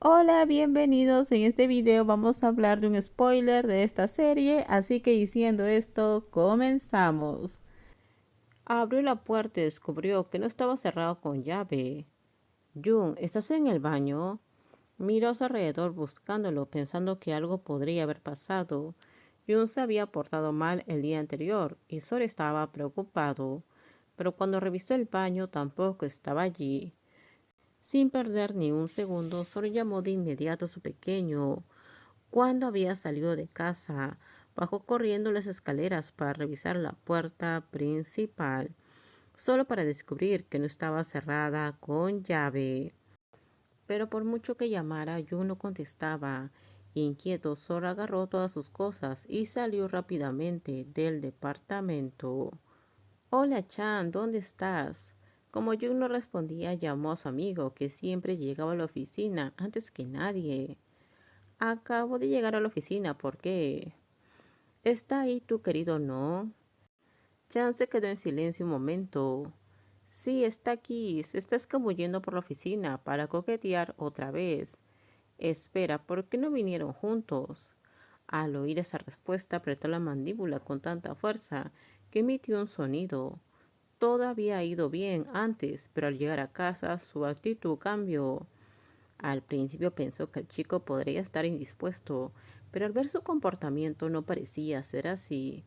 Hola, bienvenidos. En este video vamos a hablar de un spoiler de esta serie, así que diciendo esto, comenzamos. Abrió la puerta y descubrió que no estaba cerrado con llave. Jun, ¿estás en el baño? Miró a su alrededor buscándolo, pensando que algo podría haber pasado. Jun se había portado mal el día anterior y Sor estaba preocupado, pero cuando revisó el baño tampoco estaba allí. Sin perder ni un segundo, Sor llamó de inmediato a su pequeño. Cuando había salido de casa, bajó corriendo las escaleras para revisar la puerta principal, solo para descubrir que no estaba cerrada con llave. Pero por mucho que llamara, Yu no contestaba. Inquieto, Sor agarró todas sus cosas y salió rápidamente del departamento. Hola, Chan, ¿dónde estás? Como Yu no respondía, llamó a su amigo, que siempre llegaba a la oficina antes que nadie. Acabo de llegar a la oficina, ¿por qué? ¿Está ahí tu querido no? Chan se quedó en silencio un momento. Sí, está aquí. Se está escabullendo por la oficina para coquetear otra vez. Espera, ¿por qué no vinieron juntos? Al oír esa respuesta apretó la mandíbula con tanta fuerza que emitió un sonido. Todo había ido bien antes, pero al llegar a casa su actitud cambió. Al principio pensó que el chico podría estar indispuesto, pero al ver su comportamiento no parecía ser así.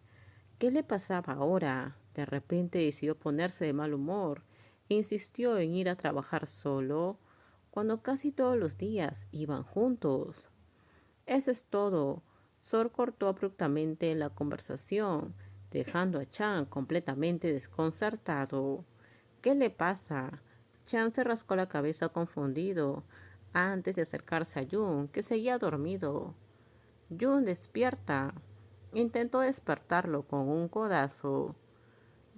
¿Qué le pasaba ahora? De repente decidió ponerse de mal humor e insistió en ir a trabajar solo, cuando casi todos los días iban juntos. Eso es todo. Sor cortó abruptamente la conversación, dejando a Chan completamente desconcertado. ¿Qué le pasa? Chan se rascó la cabeza confundido antes de acercarse a Jun, que seguía dormido. Jun, despierta. Intentó despertarlo con un codazo.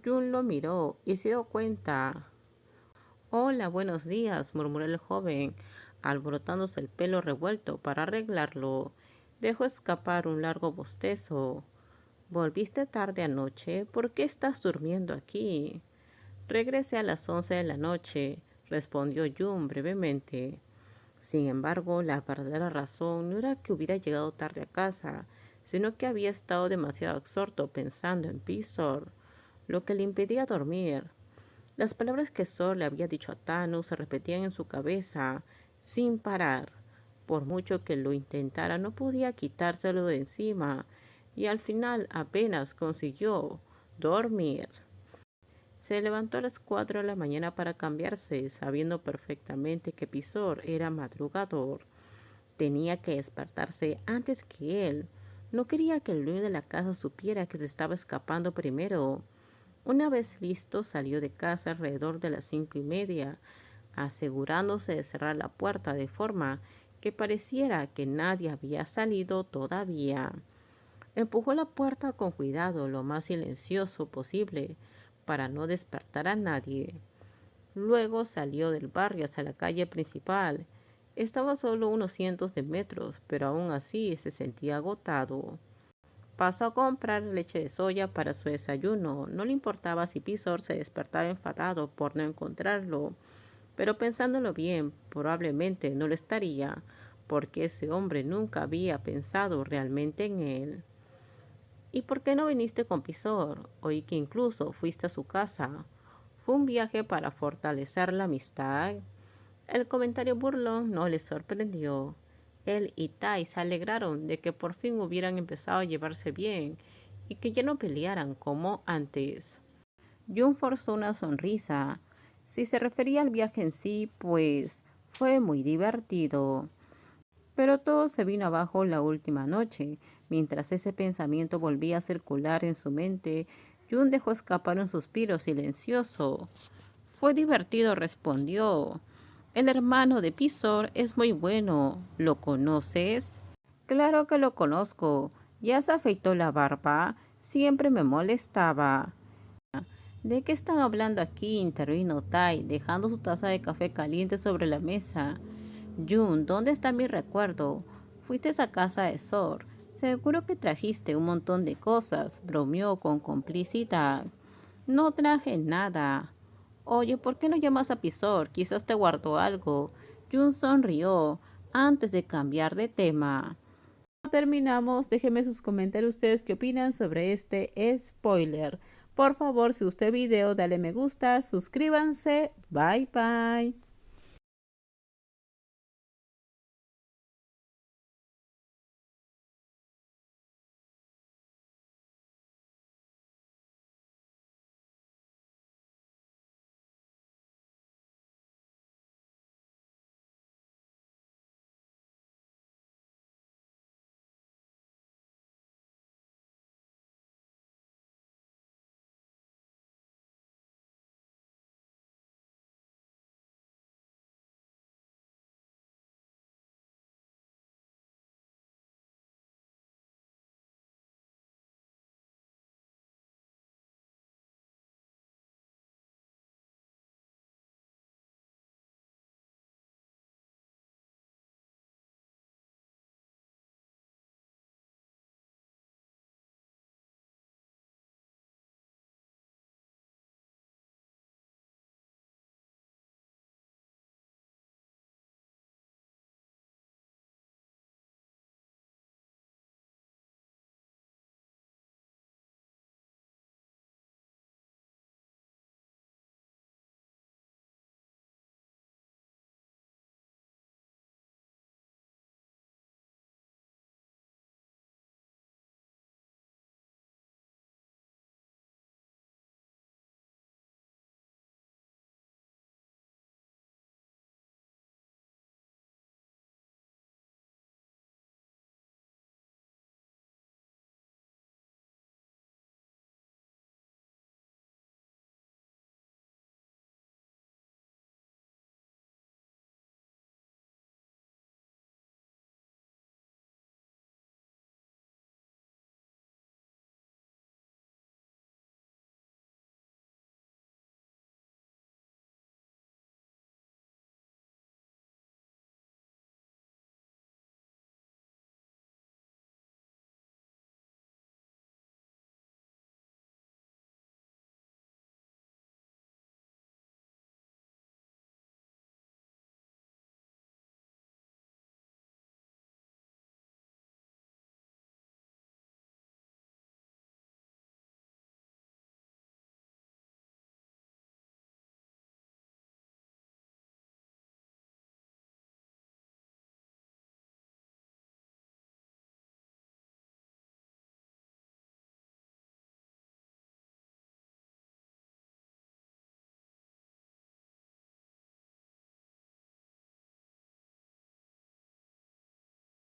Jun lo miró y se dio cuenta. Hola, buenos días, murmuró el joven, alborotándose el pelo revuelto para arreglarlo. Dejó escapar un largo bostezo. ¿Volviste tarde anoche? ¿Por qué estás durmiendo aquí? Regresé a las 11 de la noche, respondió Jun brevemente. Sin embargo, la verdadera razón no era que hubiera llegado tarde a casa, sino que había estado demasiado absorto pensando en Pisor, lo que le impedía dormir. Las palabras que Sol le había dicho a Tanu se repetían en su cabeza sin parar. Por mucho que lo intentara, no podía quitárselo de encima, y al final apenas consiguió dormir. Se levantó a las 4 de la mañana para cambiarse, sabiendo perfectamente que Pisor era madrugador. Tenía que despertarse antes que él. No quería que el dueño de la casa supiera que se estaba escapando primero. Una vez listo, salió de casa alrededor de las 5:30, asegurándose de cerrar la puerta de forma que pareciera que nadie había salido todavía. Empujó la puerta con cuidado, lo más silencioso posible, para no despertar a nadie. Luego salió del barrio hacia la calle principal. Estaba solo unos cientos de metros, pero aún así se sentía agotado. Pasó a comprar leche de soya para su desayuno. No le importaba si Pisor se despertaba enfadado por no encontrarlo, pero pensándolo bien, probablemente no lo estaría, porque ese hombre nunca había pensado realmente en él. ¿Y por qué no viniste con Pisor? Oí que incluso fuiste a su casa. ¿Fue un viaje para fortalecer la amistad? El comentario burlón no le sorprendió. Él y Tai se alegraron de que por fin hubieran empezado a llevarse bien y que ya no pelearan como antes. Jun forzó una sonrisa. Si se refería al viaje en sí, pues fue muy divertido. Pero todo se vino abajo la última noche. Mientras ese pensamiento volvía a circular en su mente, Jun dejó escapar un suspiro silencioso. Fue divertido, respondió. El hermano de Pisor es muy bueno. ¿Lo conoces? Claro que lo conozco. Ya se afeitó la barba. Siempre me molestaba. ¿De qué están hablando aquí? Intervino Tai, dejando su taza de café caliente sobre la mesa. Jun, ¿dónde está mi recuerdo? Fuiste a casa de Sor. Seguro que trajiste un montón de cosas, bromeó con complicidad. No traje nada. Oye, ¿por qué no llamas a Pisor? Quizás te guardó algo. Jun sonrió. antes de cambiar de tema. Terminamos, déjenme sus comentarios ustedes qué opinan sobre este spoiler. Por favor, si gustó el video, dale me gusta, suscríbanse, bye bye.